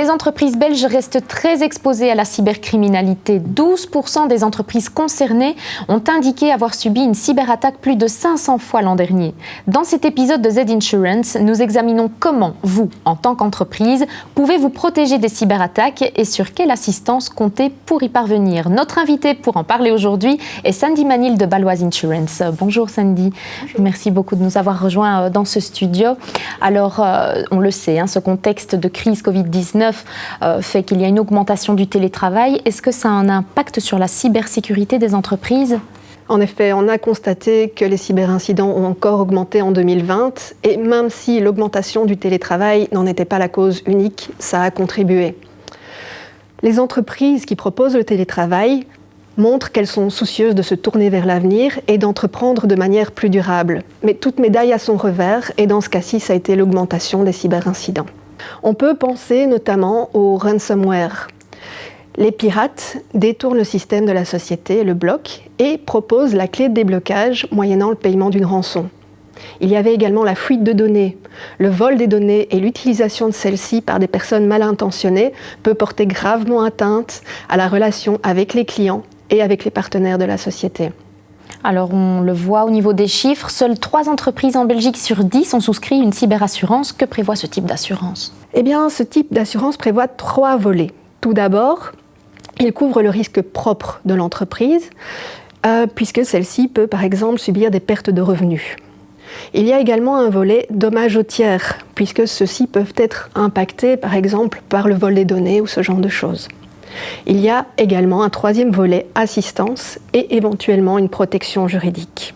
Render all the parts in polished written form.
Les entreprises belges restent très exposées à la cybercriminalité. 12% des entreprises concernées ont indiqué avoir subi une cyberattaque plus de 500 fois l'an dernier. Dans cet épisode de Z-Insurance, nous examinons comment vous, en tant qu'entreprise, pouvez vous protéger des cyberattaques et sur quelle assistance compter pour y parvenir. Notre invitée pour en parler aujourd'hui est Sandy Manil de Baloise Insurance. Bonjour Sandy. Bonjour. Merci beaucoup de nous avoir rejoints dans ce studio. Alors, on le sait, ce contexte de crise Covid-19 fait qu'il y a une augmentation du télétravail. Est-ce que ça a un impact sur la cybersécurité des entreprises ? En effet, on a constaté que les cyberincidents ont encore augmenté en 2020 et même si l'augmentation du télétravail n'en était pas la cause unique, ça a contribué. Les entreprises qui proposent le télétravail montrent qu'elles sont soucieuses de se tourner vers l'avenir et d'entreprendre de manière plus durable. Mais toute médaille a son revers et dans ce cas-ci, ça a été l'augmentation des cyberincidents. On peut penser notamment au ransomware. Les pirates détournent le système de la société, le bloquent, et proposent la clé de déblocage moyennant le paiement d'une rançon. Il y avait également la fuite de données. Le vol des données et l'utilisation de celles-ci par des personnes mal intentionnées peut porter gravement atteinte à la relation avec les clients et avec les partenaires de la société. Alors on le voit au niveau des chiffres, seules 3 entreprises en Belgique sur 10 ont souscrit une cyberassurance. Que prévoit ce type d'assurance ? Eh bien, ce type d'assurance prévoit 3 volets. Tout d'abord, il couvre le risque propre de l'entreprise, puisque celle-ci peut par exemple subir des pertes de revenus. Il y a également un volet dommages aux tiers, puisque ceux-ci peuvent être impactés par exemple par le vol des données ou ce genre de choses. Il y a également un 3e volet assistance et éventuellement une protection juridique.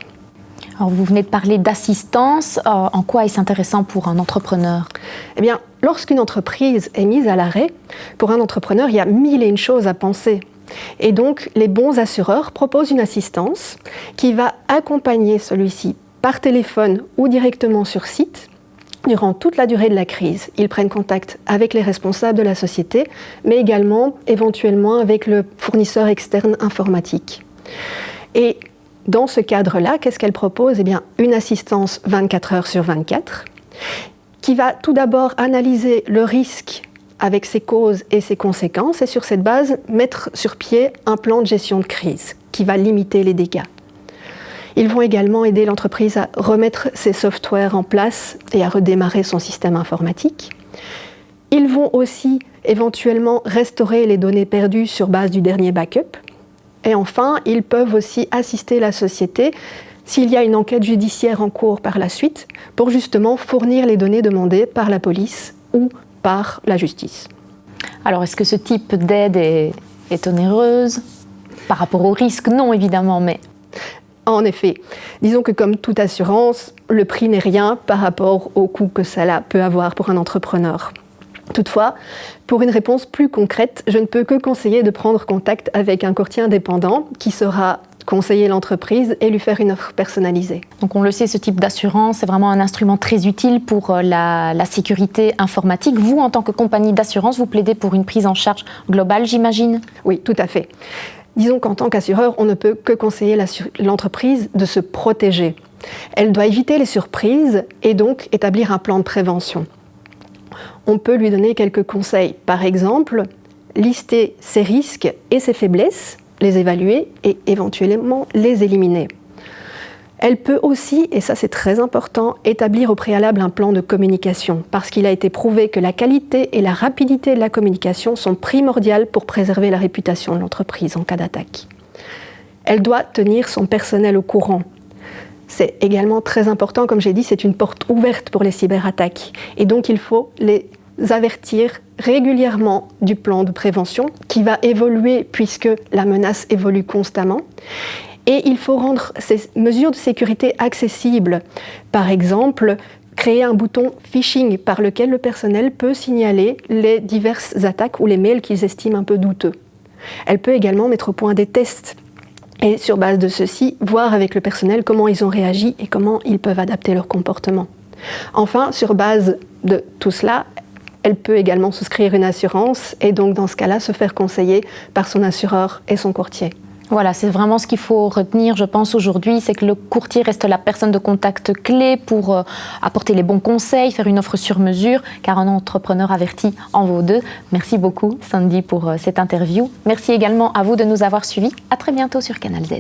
Alors vous venez de parler d'assistance. En quoi est-ce intéressant pour un entrepreneur ? Eh bien, lorsqu'une entreprise est mise à l'arrêt, pour un entrepreneur, il y a 1001 choses à penser. Et donc, les bons assureurs proposent une assistance qui va accompagner celui-ci par téléphone ou directement sur site durant toute la durée de la crise. Ils prennent contact avec les responsables de la société, mais également, éventuellement, avec le fournisseur externe informatique. Et dans ce cadre-là, qu'est-ce qu'elle propose ? Eh bien, une assistance 24 heures sur 24, qui va tout d'abord analyser le risque avec ses causes et ses conséquences, et sur cette base, mettre sur pied un plan de gestion de crise qui va limiter les dégâts. Ils vont également aider l'entreprise à remettre ses softwares en place et à redémarrer son système informatique. Ils vont aussi éventuellement restaurer les données perdues sur base du dernier backup. Et enfin, ils peuvent aussi assister la société s'il y a une enquête judiciaire en cours par la suite, pour justement fournir les données demandées par la police ou par la justice. Alors, est-ce que ce type d'aide est onéreuse ? Par rapport au risque, non évidemment, mais... En effet, disons que comme toute assurance, le prix n'est rien par rapport au coût que cela peut avoir pour un entrepreneur. Toutefois, pour une réponse plus concrète, je ne peux que conseiller de prendre contact avec un courtier indépendant qui saura conseiller l'entreprise et lui faire une offre personnalisée. Donc on le sait, ce type d'assurance est vraiment un instrument très utile pour la sécurité informatique. Vous, en tant que compagnie d'assurance, vous plaidez pour une prise en charge globale, j'imagine ? Oui, tout à fait. Disons qu'en tant qu'assureur, on ne peut que conseiller l'entreprise de se protéger. Elle doit éviter les surprises et donc établir un plan de prévention. On peut lui donner quelques conseils. Par exemple, lister ses risques et ses faiblesses, les évaluer et éventuellement les éliminer. Elle peut aussi, et ça c'est très important, établir au préalable un plan de communication, parce qu'il a été prouvé que la qualité et la rapidité de la communication sont primordiales pour préserver la réputation de l'entreprise en cas d'attaque. Elle doit tenir son personnel au courant. C'est également très important, comme j'ai dit, c'est une porte ouverte pour les cyberattaques. Et donc il faut les avertir régulièrement du plan de prévention qui va évoluer puisque la menace évolue constamment. Et il faut rendre ces mesures de sécurité accessibles. Par exemple, créer un bouton phishing par lequel le personnel peut signaler les diverses attaques ou les mails qu'ils estiment un peu douteux. Elle peut également mettre au point des tests et sur base de ceci, voir avec le personnel comment ils ont réagi et comment ils peuvent adapter leur comportement. Enfin, sur base de tout cela, elle peut également souscrire une assurance et donc dans ce cas-là se faire conseiller par son assureur et son courtier. Voilà, c'est vraiment ce qu'il faut retenir, je pense, aujourd'hui, c'est que le courtier reste la personne de contact clé pour apporter les bons conseils, faire une offre sur mesure, car un entrepreneur averti en vaut deux. Merci beaucoup, Sandy, pour cette interview. Merci également à vous de nous avoir suivis. À très bientôt sur Canal Z.